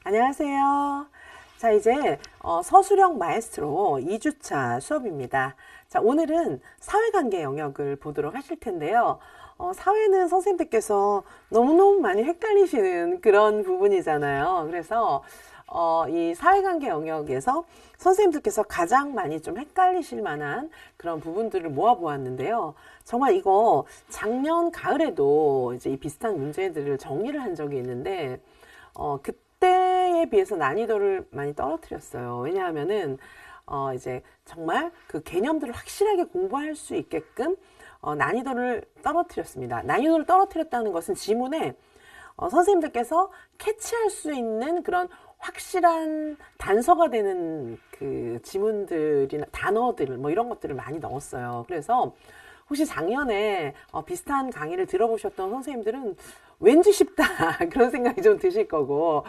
안녕하세요. 자, 이제 서술형 마에스트로 2주차 수업입니다. 자, 오늘은 사회관계 영역을 보도록 하실 텐데요. 사회는 선생님들께서 너무너무 많이 헷갈리시는 그런 부분이잖아요. 그래서 이 사회관계 영역에서 선생님들께서 가장 많이 좀 헷갈리실 만한 그런 부분들을 모아보았는데요. 정말 이거 작년 가을에도 이제 이 비슷한 문제들을 정리를 한 적이 있는데, 그때에 비해서 난이도를 많이 떨어뜨렸어요. 왜냐하면은, 이제 정말 그 개념들을 확실하게 공부할 수 있게끔, 난이도를 떨어뜨렸습니다. 난이도를 떨어뜨렸다는 것은 지문에, 선생님들께서 캐치할 수 있는 그런 확실한 단서가 되는 그 지문들이나 단어들, 뭐 이런 것들을 많이 넣었어요. 그래서 혹시 작년에 비슷한 강의를 들어보셨던 선생님들은 왠지 쉽다 그런 생각이 좀 드실 거고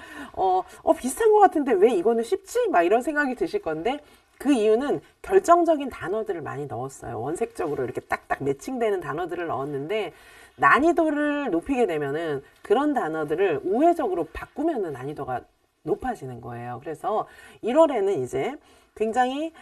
비슷한 것 같은데 왜 이거는 쉽지? 막 이런 생각이 드실 건데 그 이유는 결정적인 단어들을 많이 넣었어요. 원색적으로 이렇게 딱딱 매칭되는 단어들을 넣었는데 난이도를 높이게 되면은 그런 단어들을 우회적으로 바꾸면은 난이도가 높아지는 거예요. 그래서 1월에는 이제 굉장히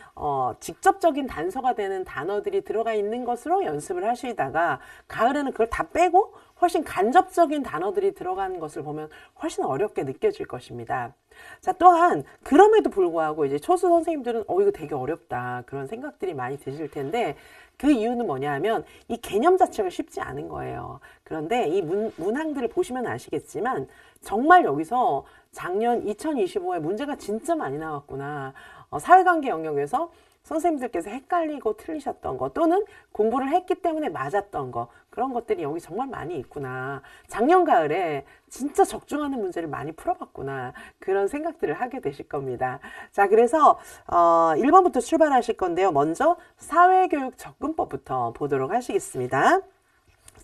직접적인 단서가 되는 단어들이 들어가 있는 것으로 연습을 하시다가 가을에는 그걸 다 빼고 훨씬 간접적인 단어들이 들어가는 것을 보면 훨씬 어렵게 느껴질 것입니다. 자, 또한 그럼에도 불구하고 이제 초수 선생님들은 이거 되게 어렵다 그런 생각들이 많이 드실 텐데 그 이유는 뭐냐 하면 이 개념 자체가 쉽지 않은 거예요. 그런데 이 문항들을 보시면 아시겠지만 정말 여기서 작년 2025에 문제가 진짜 많이 나왔구나. 사회관계 영역에서 선생님들께서 헷갈리고 틀리셨던 거 또는 공부를 했기 때문에 맞았던 거 그런 것들이 여기 정말 많이 있구나. 작년 가을에 진짜 적중하는 문제를 많이 풀어봤구나. 그런 생각들을 하게 되실 겁니다. 자, 그래서 1번부터 출발하실 건데요. 먼저 사회교육 접근법부터 보도록 하시겠습니다.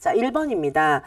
자, 1번입니다.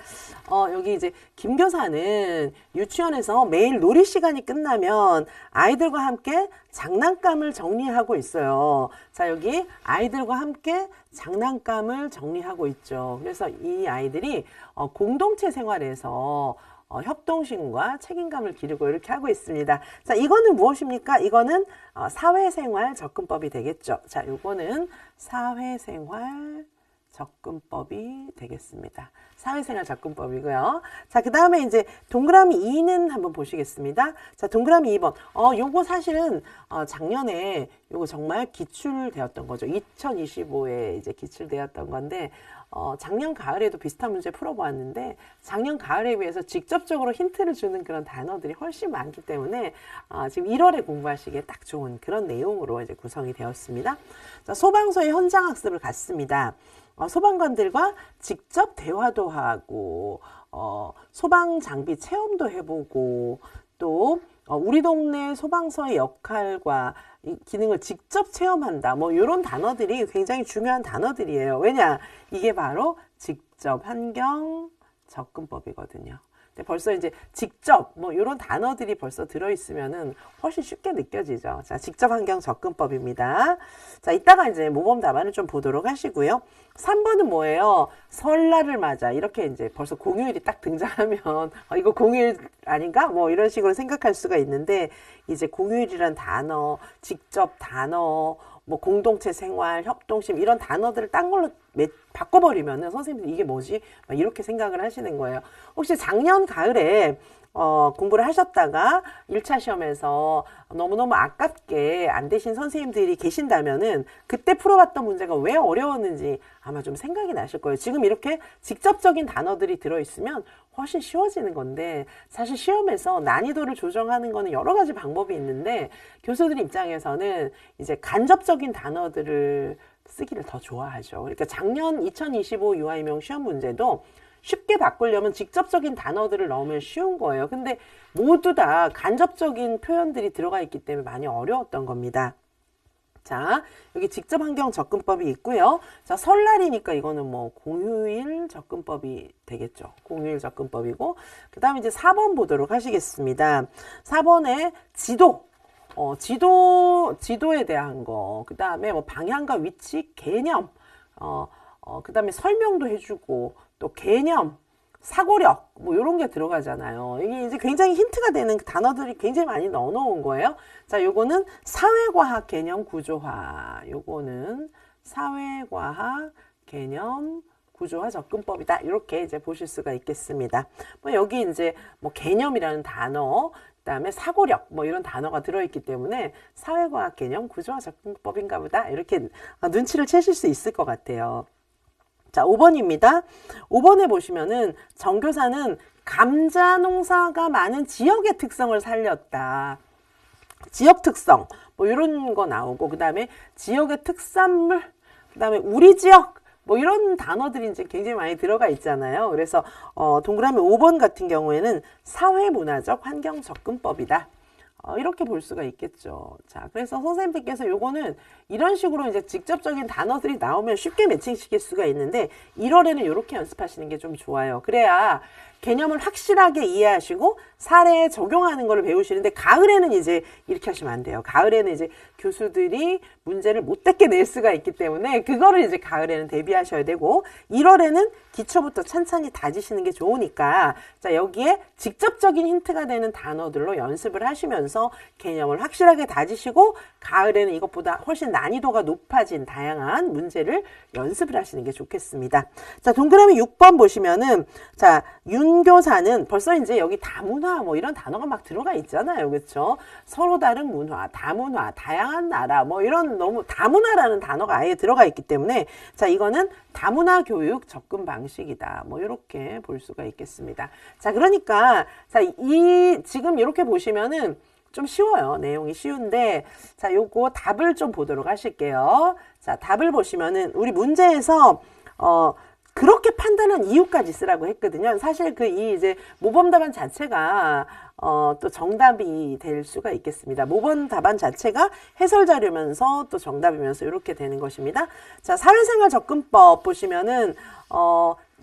여기 이제 김 교사는 유치원에서 매일 놀이 시간이 끝나면 아이들과 함께 장난감을 정리하고 있어요. 자, 여기 아이들과 함께 장난감을 정리하고 있죠. 그래서 이 아이들이 공동체 생활에서 협동심과 책임감을 기르고 이렇게 하고 있습니다. 자, 이거는 무엇입니까? 이거는 사회생활 접근법이 되겠죠. 자, 요거는 사회생활 접근법이 되겠습니다. 사회생활 접근법이고요. 자, 그 다음에 이제 동그라미 2는 한번 보시겠습니다. 자, 동그라미 2번. 요거 사실은 작년에 요거 정말 기출되었던 거죠. 2025에 이제 기출되었던 건데 작년 가을에도 비슷한 문제 풀어보았는데 작년 가을에 비해서 직접적으로 힌트를 주는 그런 단어들이 훨씬 많기 때문에 지금 1월에 공부하시기에 딱 좋은 그런 내용으로 이제 구성이 되었습니다. 자, 소방서의 현장학습을 갔습니다. 소방관들과 직접 대화도 하고 소방 장비 체험도 해보고 또 우리 동네 소방서의 역할과 기능을 직접 체험한다. 뭐 이런 단어들이 굉장히 중요한 단어들이에요. 왜냐? 이게 바로 직접 환경 접근법이거든요. 벌써 이제 직접 뭐 이런 단어들이 벌써 들어있으면은 훨씬 쉽게 느껴지죠. 자, 직접 환경 접근법입니다. 자, 이따가 이제 모범 답안을 좀 보도록 하시고요. 3번은 뭐예요? 설날을 맞아. 이렇게 이제 벌써 공휴일이 딱 등장하면 이거 공휴일 아닌가? 뭐 이런 식으로 생각할 수가 있는데 이제 공휴일이란 단어, 직접 단어, 뭐 공동체 생활, 협동심 이런 단어들을 딴 걸로 바꿔버리면은 선생님들 이게 뭐지? 막 이렇게 생각을 하시는 거예요. 혹시 작년 가을에 공부를 하셨다가 1차 시험에서 너무너무 아깝게 안 되신 선생님들이 계신다면은 그때 풀어봤던 문제가 왜 어려웠는지 아마 좀 생각이 나실 거예요. 지금 이렇게 직접적인 단어들이 들어있으면 훨씬 쉬워지는 건데 사실 시험에서 난이도를 조정하는 거는 여러 가지 방법이 있는데 교수들 입장에서는 이제 간접적인 단어들을 쓰기를 더 좋아하죠. 그러니까 작년 2025 유아임용 시험 문제도 쉽게 바꾸려면 직접적인 단어들을 넣으면 쉬운 거예요. 근데 모두 다 간접적인 표현들이 들어가 있기 때문에 많이 어려웠던 겁니다. 자, 여기 직접 환경 접근법이 있고요. 자, 설날이니까 이거는 뭐 공휴일 접근법이 되겠죠. 공휴일 접근법이고 그 다음에 이제 4번 보도록 하시겠습니다. 4번에 지도에 대한 거, 그 다음에 뭐 방향과 위치, 개념, 그 다음에 설명도 해주고, 또 개념, 사고력, 뭐 이런 게 들어가잖아요. 이게 이제 굉장히 힌트가 되는 단어들이 굉장히 많이 넣어놓은 거예요. 자, 요거는 사회과학 개념 구조화. 요거는 사회과학 개념 구조화 접근법이다. 이렇게 이제 보실 수가 있겠습니다. 뭐 여기 이제 뭐 개념이라는 단어, 그다음에 사고력 뭐 이런 단어가 들어있기 때문에 사회과학 개념 구조화 접근법인가 보다. 이렇게 눈치를 채실 수 있을 것 같아요. 자, 5번입니다. 5번에 보시면은 정교사는 감자 농사가 많은 지역의 특성을 살렸다. 지역 특성 뭐 이런 거 나오고, 그 다음에 지역의 특산물, 그 다음에 우리 지역 뭐 이런 단어들이 이제 굉장히 많이 들어가 있잖아요. 그래서 동그라미 5번 같은 경우에는 사회문화적 환경 접근법이다. 이렇게 볼 수가 있겠죠. 자, 그래서 선생님들께서 요거는 이런 식으로 이제 직접적인 단어들이 나오면 쉽게 매칭시킬 수가 있는데 1월에는 이렇게 연습하시는 게 좀 좋아요. 그래야 개념을 확실하게 이해하시고 사례에 적용하는 거를 배우시는데, 가을에는 이제 이렇게 하시면 안 돼요. 가을에는 이제 교수들이 문제를 못되게 낼 수가 있기 때문에 그거를 이제 가을에는 대비하셔야 되고, 1월에는 기초부터 찬찬히 다지시는 게 좋으니까, 자, 여기에 직접적인 힌트가 되는 단어들로 연습을 하시면서 개념을 확실하게 다지시고, 가을에는 이것보다 훨씬 난이도가 높아진 다양한 문제를 연습을 하시는 게 좋겠습니다. 자, 동그라미 6번 보시면은, 자, 윤교사는 벌써 이제 여기 다문화 뭐 이런 단어가 막 들어가 있잖아요. 그렇죠? 서로 다른 문화, 다문화, 다양한 나라 뭐 이런, 너무 다문화라는 단어가 아예 들어가 있기 때문에, 자, 이거는 다문화 교육 접근 방식이다. 뭐 이렇게 볼 수가 있겠습니다. 자, 그러니까 자, 지금 이렇게 보시면은 좀 쉬워요. 내용이 쉬운데, 자, 요거 답을 좀 보도록 하실게요. 자, 답을 보시면은 우리 문제에서 그렇게 판단한 이유까지 쓰라고 했거든요. 사실 이제 모범 답안 자체가 또 정답이 될 수가 있겠습니다. 모범 답안 자체가 해설 자료면서 또 정답이면서 이렇게 되는 것입니다. 자, 사회생활 접근법 보시면은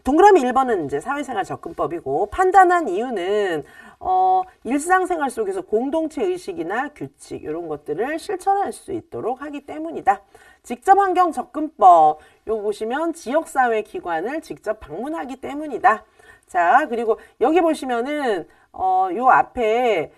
동그라미 1번은 이제 사회생활 접근법이고, 판단한 이유는 일상생활 속에서 공동체 의식이나 규칙 이런 것들을 실천할 수 있도록 하기 때문이다. 직접 환경 접근법, 요거 보시면 지역사회 기관을 직접 방문하기 때문이다. 자, 그리고 여기 보시면은 요 앞에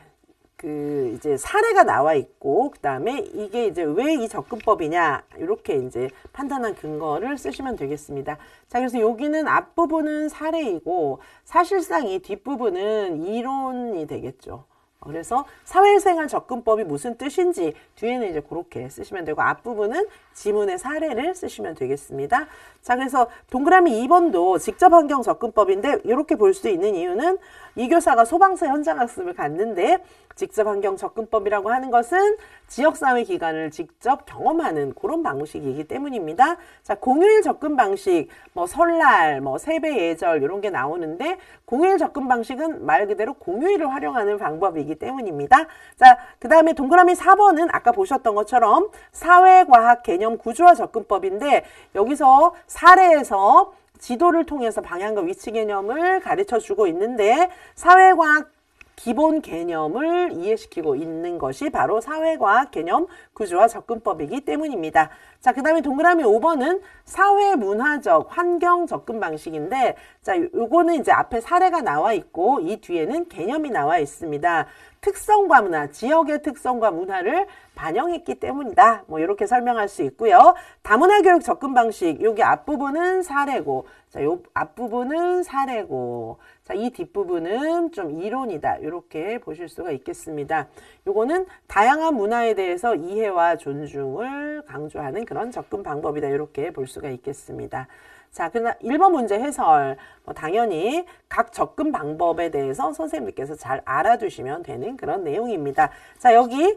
이제 사례가 나와 있고, 그 다음에 이게 이제 왜 이 접근법이냐, 이렇게 이제 판단한 근거를 쓰시면 되겠습니다. 자, 그래서 여기는 앞부분은 사례이고, 사실상 이 뒷부분은 이론이 되겠죠. 그래서 사회생활 접근법이 무슨 뜻인지 뒤에는 이제 그렇게 쓰시면 되고, 앞부분은 지문의 사례를 쓰시면 되겠습니다. 자, 그래서 동그라미 2번도 직접 환경 접근법인데, 이렇게 볼 수 있는 이유는 이 교사가 소방서 현장 학습을 갔는데, 직접 환경 접근법이라고 하는 것은 지역사회 기관을 직접 경험하는 그런 방식이기 때문입니다. 자, 공휴일 접근 방식, 뭐 설날, 뭐 세배 예절 이런 게 나오는데, 공휴일 접근 방식은 말 그대로 공휴일을 활용하는 방법이기 때문입니다. 자, 그 다음에 동그라미 4번은 아까 보셨던 것처럼 사회과학 개념 구조화 접근법인데, 여기서 사례에서 지도를 통해서 방향과 위치 개념을 가르쳐 주고 있는데, 사회과학 기본 개념을 이해시키고 있는 것이 바로 사회과학 개념 구조화 접근법이기 때문입니다. 자, 그 다음에 동그라미 5번은 사회문화적 환경 접근 방식인데, 자, 요거는 이제 앞에 사례가 나와 있고, 이 뒤에는 개념이 나와 있습니다. 특성과 문화, 지역의 특성과 문화를 반영했기 때문이다. 뭐 이렇게 설명할 수 있고요. 다문화 교육 접근 방식, 여기 앞부분은 사례고, 자, 요 앞부분은 사례고, 자, 이 뒷부분은 좀 이론이다. 이렇게 보실 수가 있겠습니다. 요거는 다양한 문화에 대해서 이해와 존중을 강조하는 그런 접근 방법이다. 이렇게 볼 수가 있겠습니다. 자, 그러나 1번 문제 해설, 당연히 각 접근 방법에 대해서 선생님들께서 잘 알아두시면 되는 그런 내용입니다. 자, 여기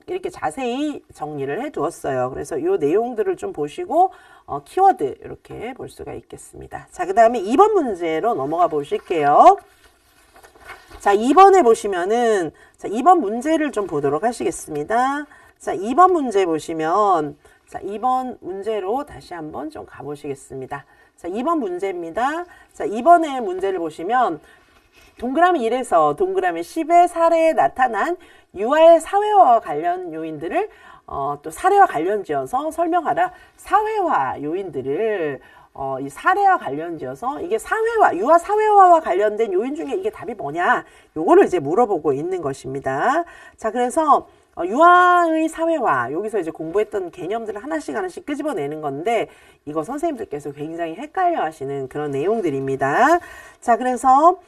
이렇게 자세히 정리를 해 두었어요. 그래서 이 내용들을 좀 보시고 키워드 이렇게 볼 수가 있겠습니다. 자, 그 다음에 2번 문제로 넘어가 보실게요. 자, 2번에 보시면은, 자, 2번 문제를 좀 보도록 하시겠습니다. 자, 2번 문제 보시면, 자, 2번 문제로 다시 한번 좀 가보시겠습니다. 자, 2번 문제입니다. 자, 2번의 문제를 보시면 동그라미 1에서 동그라미 10의 사례에 나타난 유아의 사회와 관련 요인들을 또 사례와 관련 지어서 설명하라. 사회화 요인들을 이 사례와 관련지어서 이게 사회화, 유아 사회화와 관련된 요인 중에 이게 답이 뭐냐? 요거를 이제 물어보고 있는 것입니다. 자, 그래서 유아의 사회화, 여기서 이제 공부했던 개념들을 하나씩 끄집어내는 건데, 이거 선생님들께서 굉장히 헷갈려 하시는 그런 내용들입니다. 자, 그래서,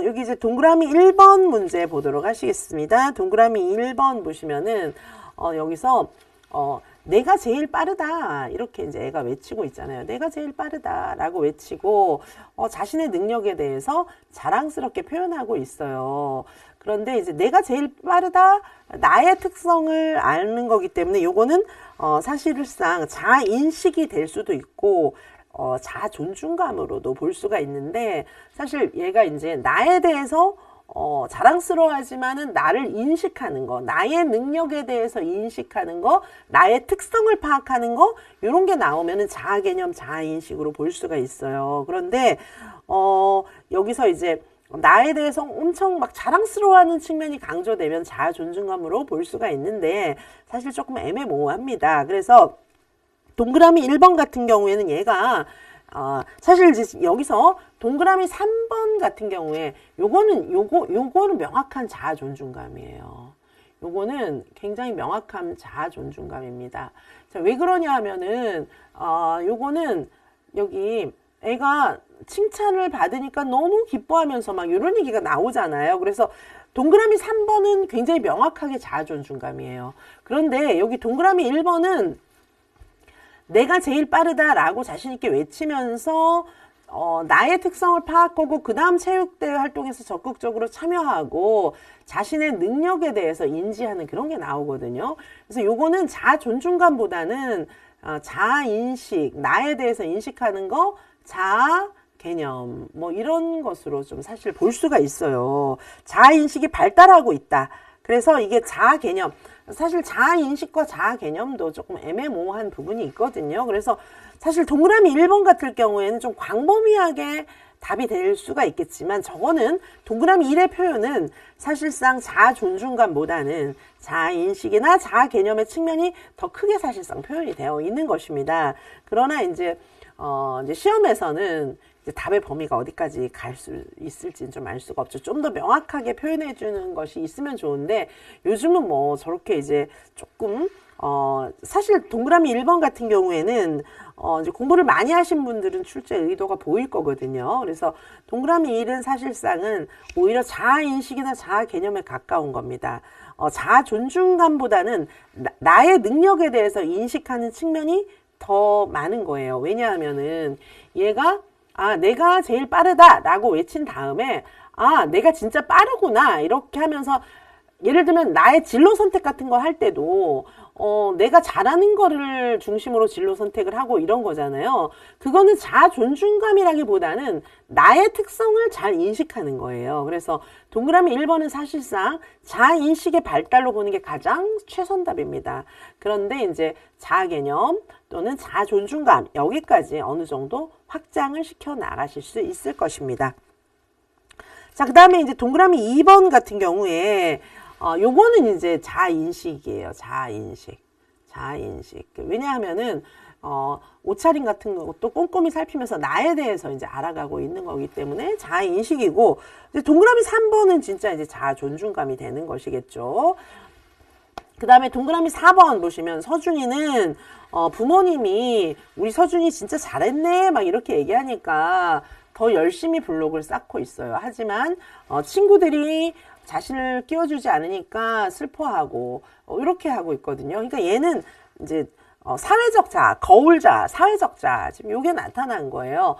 여기 이제 동그라미 1번 문제 보도록 하시겠습니다. 동그라미 1번 보시면은, 여기서, 내가 제일 빠르다. 이렇게 이제 애가 외치고 있잖아요. 내가 제일 빠르다. 라고 외치고, 자신의 능력에 대해서 자랑스럽게 표현하고 있어요. 그런데 이제 내가 제일 빠르다. 나의 특성을 아는 거기 때문에 요거는, 사실상 자인식이 될 수도 있고, 자존중감으로도 볼 수가 있는데, 사실 얘가 이제 나에 대해서 자랑스러워하지만은 나를 인식하는 거, 나의 능력에 대해서 인식하는 거, 나의 특성을 파악하는 거, 요런 게 나오면은 자아 개념, 자아 인식으로 볼 수가 있어요. 그런데, 여기서 이제 나에 대해서 엄청 막 자랑스러워하는 측면이 강조되면 자아 존중감으로 볼 수가 있는데, 사실 조금 애매모호합니다. 그래서, 동그라미 1번 같은 경우에는 얘가 사실 이제 여기서 동그라미 3번 같은 경우에 요거는 명확한 자아 존중감이에요. 요거는 굉장히 명확한 자아 존중감입니다. 자, 왜 그러냐 하면은 요거는 여기 애가 칭찬을 받으니까 너무 기뻐하면서 막 이런 얘기가 나오잖아요. 그래서 동그라미 3번은 굉장히 명확하게 자아 존중감이에요. 그런데 여기 동그라미 1번은 내가 제일 빠르다라고 자신있게 외치면서 나의 특성을 파악하고 그 다음 체육대회 활동에서 적극적으로 참여하고 자신의 능력에 대해서 인지하는 그런 게 나오거든요. 그래서 요거는 자아 존중감보다는 자아 인식, 나에 대해서 인식하는 거, 자아 개념 뭐 이런 것으로 좀 사실 볼 수가 있어요. 자아 인식이 발달하고 있다. 그래서 이게 자아 개념, 사실 자아 인식과 자아 개념도 조금 애매모호한 부분이 있거든요. 그래서 사실 동그라미 1번 같을 경우에는 좀 광범위하게 답이 될 수가 있겠지만 저거는 동그라미 1의 표현은 사실상 자아 존중감보다는 자아 인식이나 자아 개념의 측면이 더 크게 사실상 표현이 되어 있는 것입니다. 그러나 이제 시험에서는 이제 답의 범위가 어디까지 갈 수 있을지는 좀 알 수가 없죠. 좀 더 명확하게 표현해 주는 것이 있으면 좋은데 요즘은 뭐 저렇게 이제 조금 사실 동그라미 1번 같은 경우에는 이제 공부를 많이 하신 분들은 출제 의도가 보일 거거든요. 그래서 동그라미 1은 사실상은 오히려 자아 인식이나 자아 개념에 가까운 겁니다. 자아 존중감보다는 나의 능력에 대해서 인식하는 측면이 더 많은 거예요. 왜냐하면은 얘가 내가 제일 빠르다라고 외친 다음에 내가 진짜 빠르구나 이렇게 하면서 예를 들면 나의 진로 선택 같은 거 할 때도 내가 잘하는 거를 중심으로 진로 선택을 하고 이런 거잖아요. 그거는 자아 존중감이라기보다는 나의 특성을 잘 인식하는 거예요. 그래서 동그라미 1번은 사실상 자아 인식의 발달로 보는 게 가장 최선답입니다. 그런데 이제 자아 개념 또는 자아 존중감 여기까지 어느 정도 확장을 시켜 나가실 수 있을 것입니다. 자, 그 다음에 이제 동그라미 2번 같은 경우에 요거는 이제 자아인식이에요. 자아인식. 왜냐하면은, 옷차림 같은 것도 꼼꼼히 살피면서 나에 대해서 이제 알아가고 있는 거기 때문에 자아인식이고, 이제 동그라미 3번은 진짜 이제 자아 존중감이 되는 것이겠죠. 그 다음에 동그라미 4번 보시면 서준이는, 부모님이 우리 서준이 진짜 잘했네. 막 이렇게 얘기하니까 더 열심히 블록을 쌓고 있어요. 하지만, 친구들이 자신을 끼워주지 않으니까 슬퍼하고 이렇게 하고 있거든요. 그러니까 얘는 이제 사회적 자아, 거울자, 사회적 자아 지금 요게 나타난 거예요.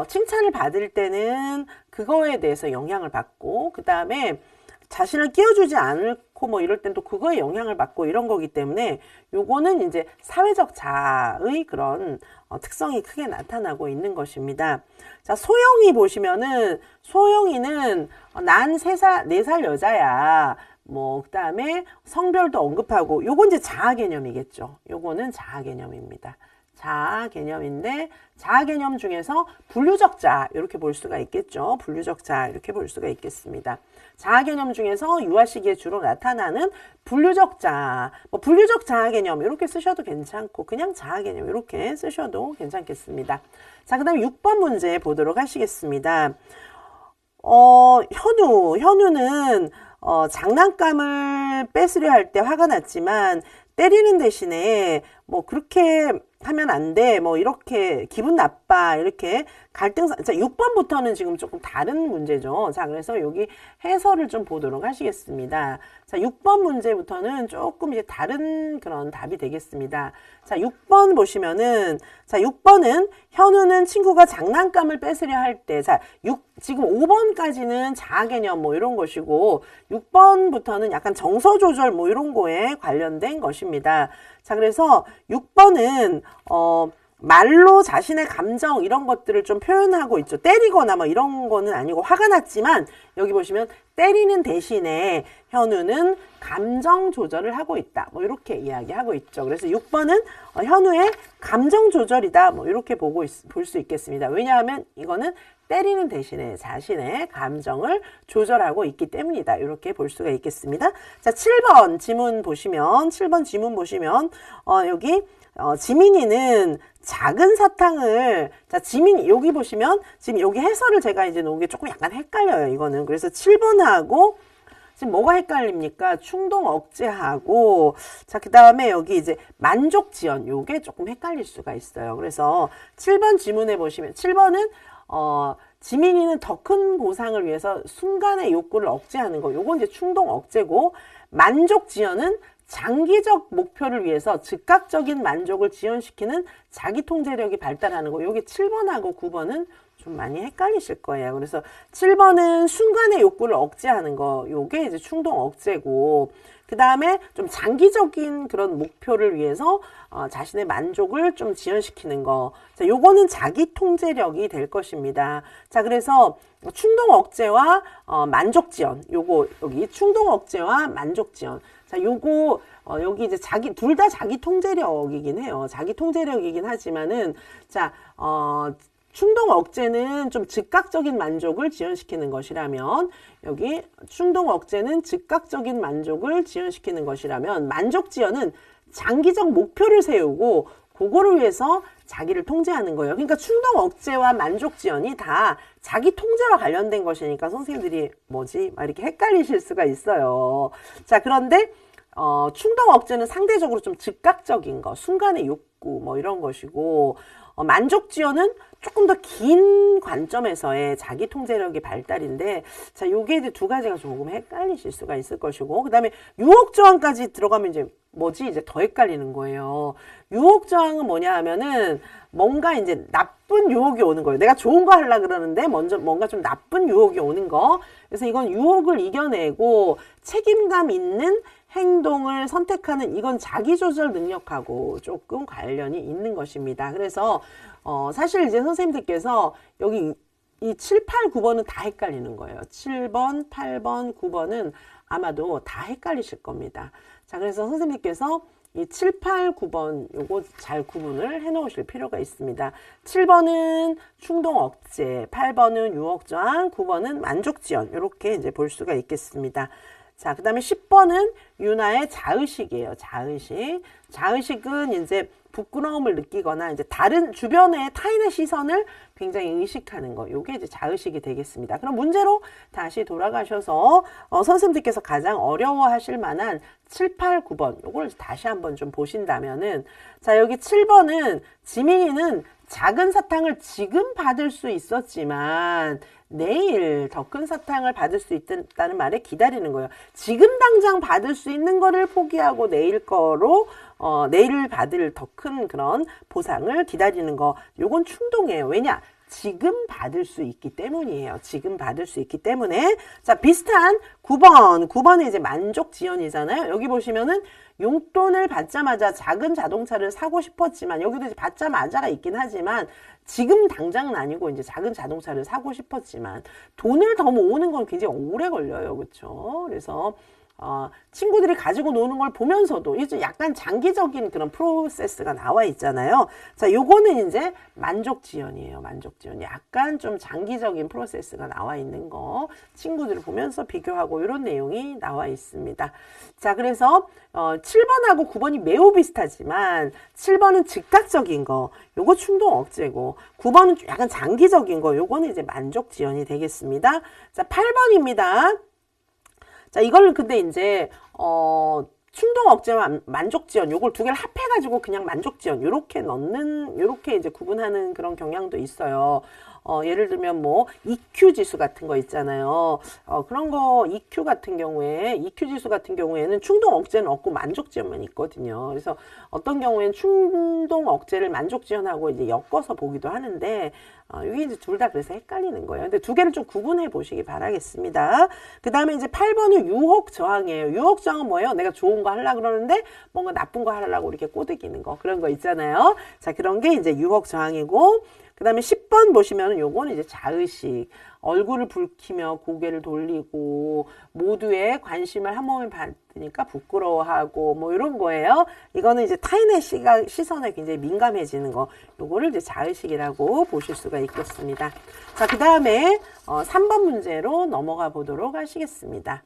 칭찬을 받을 때는 그거에 대해서 영향을 받고 그 다음에 자신을 끼워주지 않고 뭐 이럴 땐 또 그거에 영향을 받고 이런 거기 때문에 요거는 이제 사회적 자아의 그런 특성이 크게 나타나고 있는 것입니다. 자, 소영이 보시면은 소영이는 난 4살 여자야. 뭐 그다음에 성별도 언급하고 요건 이제 자아 개념이겠죠. 요거는 자아 개념입니다. 자아 개념인데 자아 개념 중에서 분류적 자아 이렇게 볼 수가 있겠죠. 분류적 자아 이렇게 볼 수가 있겠습니다. 자아 개념 중에서 유아 시기에 주로 나타나는 분류적 자아, 뭐 분류적 자아 개념 이렇게 쓰셔도 괜찮고 그냥 자아 개념 이렇게 쓰셔도 괜찮겠습니다. 자, 그 다음에 6번 문제 보도록 하시겠습니다. 현우는 장난감을 뺏으려 할 때 화가 났지만 때리는 대신에 뭐 그렇게 하면 안 돼. 뭐 이렇게 기분 나빠. 이렇게 갈등사. 자, 6번부터는 지금 조금 다른 문제죠. 자, 그래서 여기 해설을 좀 보도록 하시겠습니다. 자, 6번 문제부터는 조금 이제 다른 그런 답이 되겠습니다. 자, 6번 보시면은 자, 6번은 현우는 친구가 장난감을 뺏으려 할 때 자, 지금 5번까지는 자아 개념 뭐 이런 것이고 6번부터는 약간 정서 조절 뭐 이런 거에 관련된 것입니다. 자, 그래서 6번은 말로 자신의 감정 이런 것들을 좀 표현하고 있죠. 때리거나 뭐 이런 거는 아니고 화가 났지만 여기 보시면 때리는 대신에 현우는 감정 조절을 하고 있다. 뭐 이렇게 이야기하고 있죠. 그래서 6번은 현우의 감정 조절이다. 뭐 이렇게 볼 수 있겠습니다. 왜냐하면 이거는 때리는 대신에 자신의 감정을 조절하고 있기 때문이다. 이렇게 볼 수가 있겠습니다. 자, 7번 지문 보시면 여기 지민이는 작은 사탕을 자, 여기 보시면 지금 여기 해설을 제가 이제 놓은 게 조금 약간 헷갈려요. 이거는. 그래서 7번하고 지금 뭐가 헷갈립니까? 충동 억제하고 자, 그다음에 여기 이제 만족 지연 요게 조금 헷갈릴 수가 있어요. 그래서 7번 지문에 보시면 7번은 지민이는 더 큰 보상을 위해서 순간의 욕구를 억제하는 거. 요건 이제 충동 억제고 만족 지연은 장기적 목표를 위해서 즉각적인 만족을 지연시키는 자기 통제력이 발달하는 거. 여기 7번하고 9번은 좀 많이 헷갈리실 거예요. 그래서 7번은 순간의 욕구를 억제하는 거. 요게 이제 충동 억제고 그 다음에 좀 장기적인 그런 목표를 위해서 자신의 만족을 좀 지연시키는 거. 자, 요거는 자기 통제력이 될 것입니다. 자, 그래서 충동 억제와 만족 지연. 요거 여기 충동 억제와 만족 지연. 자, 요거 여기 이제 둘 다 자기 통제력이긴 해요. 자기 통제력이긴 하지만은 자, 충동 억제는 좀 즉각적인 만족을 지연시키는 것이라면 여기 충동 억제는 즉각적인 만족을 지연시키는 것이라면 만족 지연은 장기적 목표를 세우고 그거를 위해서 자기를 통제하는 거예요. 그러니까 충동 억제와 만족 지연이 다 자기 통제와 관련된 것이니까 선생님들이 뭐지? 막 이렇게 헷갈리실 수가 있어요. 자, 그런데 충동 억제는 상대적으로 좀 즉각적인 거, 순간의 욕구 뭐 이런 것이고 만족 지연은 조금 더 긴 관점에서의 자기 통제력이 발달인데 자, 요게 이제 두 가지가 조금 헷갈리실 수가 있을 것이고 그다음에 유혹 저항까지 들어가면 이제 뭐지? 이제 더 헷갈리는 거예요. 유혹 저항은 뭐냐 하면은 뭔가 이제 나쁜 유혹이 오는 거예요. 내가 좋은 거 하려고 그러는데 먼저 뭔가 좀 나쁜 유혹이 오는 거. 그래서 이건 유혹을 이겨내고 책임감 있는 행동을 선택하는 이건 자기조절 능력하고 조금 관련이 있는 것입니다. 그래서 사실 이제 선생님들께서 여기 이 7, 8, 9번은 다 헷갈리는 거예요. 7번, 8번, 9번은 아마도 다 헷갈리실 겁니다. 자, 그래서 선생님께서 이 7, 8, 9번 요거 잘 구분을 해 놓으실 필요가 있습니다. 7번은 충동 억제, 8번은 유혹 저항, 9번은 만족 지연 이렇게 이제 볼 수가 있겠습니다. 자, 그 다음에 10번은 유나의 자의식이에요. 자의식. 자의식은 이제 부끄러움을 느끼거나 이제 다른 주변의 타인의 시선을 굉장히 의식하는 거. 요게 이제 자의식이 되겠습니다. 그럼 문제로 다시 돌아가셔서 선생님들께서 가장 어려워하실 만한 7, 8, 9번 요걸 다시 한번 좀 보신다면은 자, 여기 7번은 지민이는 작은 사탕을 지금 받을 수 있었지만 내일 더 큰 사탕을 받을 수 있다는 말에 기다리는 거예요. 지금 당장 받을 수 있는 거를 포기하고 내일 받을 더 큰 그런 보상을 기다리는 거. 요건 충동이에요. 왜냐? 지금 받을 수 있기 때문이에요. 지금 받을 수 있기 때문에. 자, 비슷한 9번이 이제 만족 지연이잖아요. 여기 보시면은 용돈을 받자마자 작은 자동차를 사고 싶었지만, 여기도 이제 받자마자가 있긴 하지만, 지금 당장은 아니고 이제 작은 자동차를 사고 싶었지만, 돈을 더 모으는 건 굉장히 오래 걸려요. 그렇죠? 그래서, 친구들이 가지고 노는 걸 보면서도 이제 약간 장기적인 그런 프로세스가 나와 있잖아요. 자, 요거는 이제 만족지연이에요. 만족지연. 약간 좀 장기적인 프로세스가 나와 있는 거. 친구들을 보면서 비교하고 이런 내용이 나와 있습니다. 자, 그래서 7번하고 9번이 매우 비슷하지만 7번은 즉각적인 거. 요거 충동 억제고 9번은 약간 장기적인 거. 요거는 이제 만족지연이 되겠습니다. 자, 8번입니다. 자, 이걸 근데 이제, 충동 억제와 만족지연, 요걸 두 개를 합해가지고 그냥 만족지연, 요렇게 이제 구분하는 그런 경향도 있어요. 예를 들면 뭐, EQ 지수 같은 거 있잖아요. 그런 거, EQ 지수 같은 경우에는 충동 억제는 없고 만족지연만 있거든요. 그래서 어떤 경우에는 충동 억제를 만족지연하고 이제 엮어서 보기도 하는데, 이게 이제 둘 다 그래서 헷갈리는 거예요. 근데 두 개를 좀 구분해 보시기 바라겠습니다. 그 다음에 이제 8번은 유혹 저항이에요. 유혹 저항은 뭐예요? 내가 좋은 거 하려고 그러는데 뭔가 나쁜 거 하려고 이렇게 꼬드기는 거. 그런 거 있잖아요. 자, 그런 게 이제 유혹 저항이고, 그 다음에 10번 보시면은 요거는 이제 자의식. 얼굴을 붉히며 고개를 돌리고 모두의 관심을 한 몸에 받으니까 부끄러워하고 뭐 이런 거예요. 이거는 이제 타인의 시선에 굉장히 민감해지는 거. 요거를 이제 자의식이라고 보실 수가 있겠습니다. 자, 그 다음에 3번 문제로 넘어가 보도록 하시겠습니다.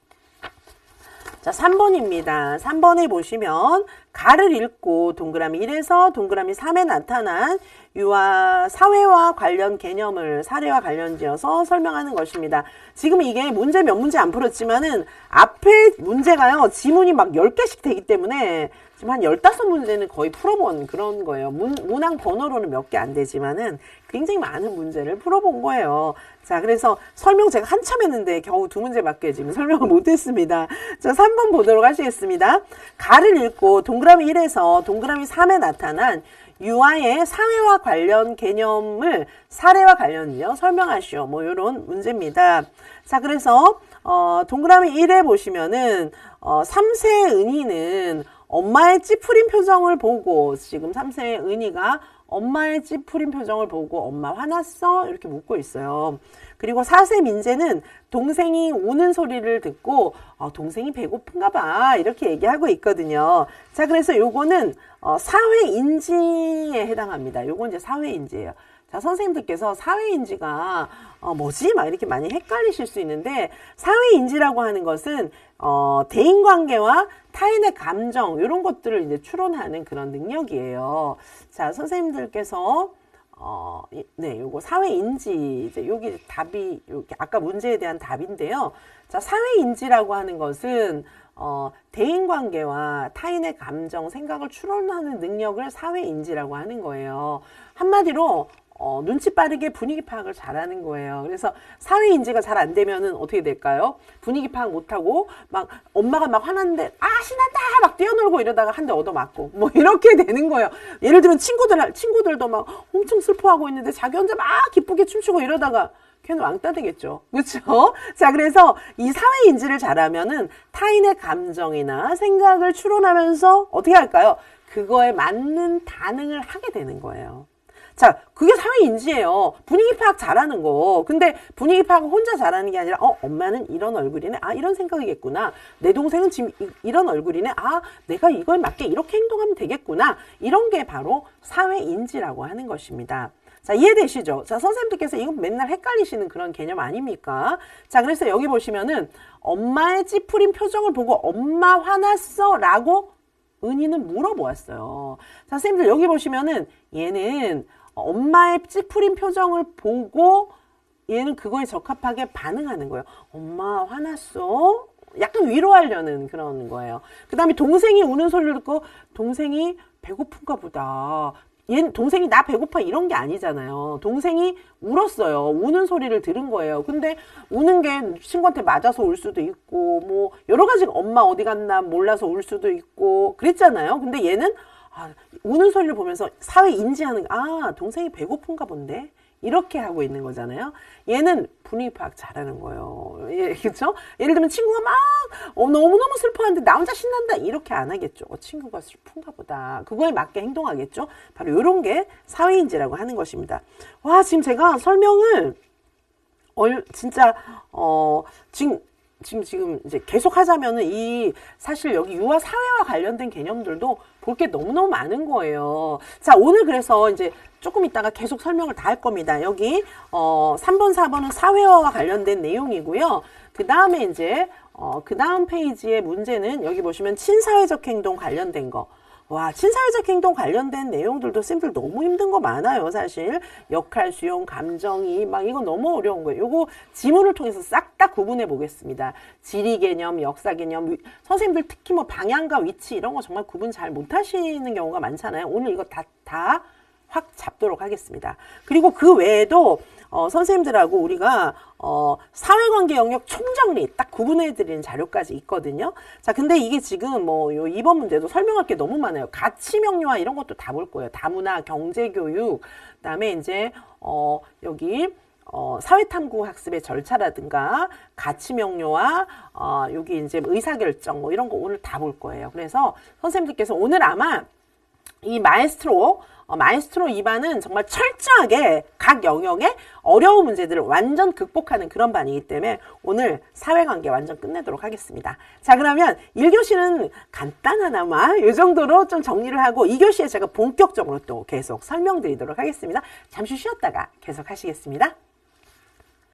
자, 3번입니다. 3번에 보시면 가를 읽고 동그라미 1에서 동그라미 3에 나타난 유아 사회와 관련 개념을 사례와 관련지어서 설명하는 것입니다. 지금 이게 문제 몇 문제 안 풀었지만은 앞에 문제가요. 지문이 막 10개씩 되기 때문에 지금 한 15문제는 거의 풀어본 그런 거예요. 문항 번호로는 몇 개 안 되지만은 굉장히 많은 문제를 풀어본 거예요. 자, 그래서 설명 제가 한참 했는데 겨우 2문제밖에 지금 설명을 못했습니다. 자, 3번 보도록 하시겠습니다. 가를 읽고 동그라미 1에서 동그라미 3에 나타난 유아의 사회와 관련 개념을 사례와 관련이요 설명하시오. 뭐 이런 문제입니다. 자, 그래서 동그라미 1에 보시면은 3세의 은희는 엄마의 찌푸린 표정을 보고 지금 3세의 은희가 엄마의 찌푸린 표정을 보고 엄마 화났어? 이렇게 묻고 있어요. 그리고 4세 민재는 동생이 우는 소리를 듣고 동생이 배고픈가 봐 이렇게 얘기하고 있거든요. 자, 그래서 요거는 사회인지에 해당합니다. 요건 이제 사회인지예요. 자, 선생님들께서 사회인지가 뭐지? 막 이렇게 많이 헷갈리실 수 있는데 사회인지라고 하는 것은 대인관계와 타인의 감정 이런 것들을 이제 추론하는 그런 능력이에요. 자, 선생님들께서 네, 요거 사회인지 이제 여기 답이 여기 아까 문제에 대한 답인데요. 자, 사회인지라고 하는 것은 대인관계와 타인의 감정, 생각을 추론하는 능력을 사회인지라고 하는 거예요. 한마디로 눈치 빠르게 분위기 파악을 잘하는 거예요. 그래서 사회인지가 잘 안 되면은 어떻게 될까요? 분위기 파악 못하고 막 엄마가 막 화났는데 신난다 막 뛰어놀고 이러다가 한 대 얻어맞고 뭐 이렇게 되는 거예요. 예를 들면 친구들도 막 엄청 슬퍼하고 있는데 자기 혼자 막 기쁘게 춤추고 이러다가 걔는 왕따 되겠죠. 그렇죠? 자, 그래서 이 사회인지를 잘하면은 타인의 감정이나 생각을 추론하면서 어떻게 할까요? 그거에 맞는 반응을 하게 되는 거예요. 자, 그게 사회인지예요. 분위기 파악 잘하는 거. 근데 분위기 파악을 혼자 잘하는 게 아니라 엄마는 이런 얼굴이네. 이런 생각이겠구나. 내 동생은 지금 이런 얼굴이네. 내가 이거에 맞게 이렇게 행동하면 되겠구나. 이런 게 바로 사회인지라고 하는 것입니다. 자, 이해되시죠? 자, 선생님들께서 이거 맨날 헷갈리시는 그런 개념 아닙니까? 자, 그래서 여기 보시면은 엄마의 찌푸린 표정을 보고 엄마 화났어? 라고 은희는 물어보았어요. 자, 선생님들 여기 보시면은 얘는 엄마의 찌푸린 표정을 보고 얘는 그거에 적합하게 반응하는 거예요. 엄마 화났어? 약간 위로하려는 그런 거예요. 그 다음에 동생이 우는 소리를 듣고 동생이 배고픈가 보다. 얘는 동생이 나 배고파 이런 게 아니잖아요. 동생이 울었어요. 우는 소리를 들은 거예요. 근데 우는 게 친구한테 맞아서 울 수도 있고 뭐 여러 가지 엄마 어디 갔나 몰라서 울 수도 있고 그랬잖아요. 근데 얘는 우는 소리를 보면서 사회 인지하는 동생이 배고픈가 본데 이렇게 하고 있는 거잖아요. 얘는 분위기 파악 잘하는 거예요. 그렇죠? 예를 들면 친구가 막 너무너무 슬퍼하는데 나 혼자 신난다 이렇게 안 하겠죠. 친구가 슬픈가 보다. 그거에 맞게 행동하겠죠. 바로 이런 게 사회인지라고 하는 것입니다. 와, 지금 제가 설명을 진짜 지금 지금 이제 계속 하자면은 사실 여기 유아 사회와 관련된 개념들도 볼 게 너무너무 많은 거예요. 자, 오늘 그래서 이제 조금 있다가 계속 설명을 다 할 겁니다. 여기, 3번, 4번은 사회화와 관련된 내용이고요. 그 다음에 이제, 그 다음 페이지의 문제는 여기 보시면 친사회적 행동 관련된 거. 와, 친사회적 행동 관련된 내용들도 쌤들 너무 힘든 거 많아요, 사실. 역할 수용, 감정이입, 막 이거 너무 어려운 거예요. 요거 지문을 통해서 싹 다 구분해 보겠습니다. 지리 개념, 역사 개념, 선생님들 특히 뭐 방향과 위치 이런 거 정말 구분 잘 못 하시는 경우가 많잖아요. 오늘 이거 다 확 잡도록 하겠습니다. 그리고 그 외에도 선생님들하고 우리가 사회관계 영역 총정리 딱 구분해드리는 자료까지 있거든요. 자, 근데 이게 지금 뭐 요 2번 문제도 설명할 게 너무 많아요. 가치 명료화 이런 것도 다 볼 거예요. 다문화, 경제교육, 그다음에 이제 여기 사회탐구 학습의 절차라든가 가치 명료화, 여기 이제 의사결정 뭐 이런 거 오늘 다 볼 거예요. 그래서 선생님들께서 오늘 아마 이 마에스트로 2반은 정말 철저하게 각 영역의 어려운 문제들을 완전 극복하는 그런 반이기 때문에 오늘 사회관계 완전 끝내도록 하겠습니다. 자, 그러면 1교시는 간단하나마 이 정도로 좀 정리를 하고 2교시에 제가 본격적으로 또 계속 설명드리도록 하겠습니다. 잠시 쉬었다가 계속 하시겠습니다.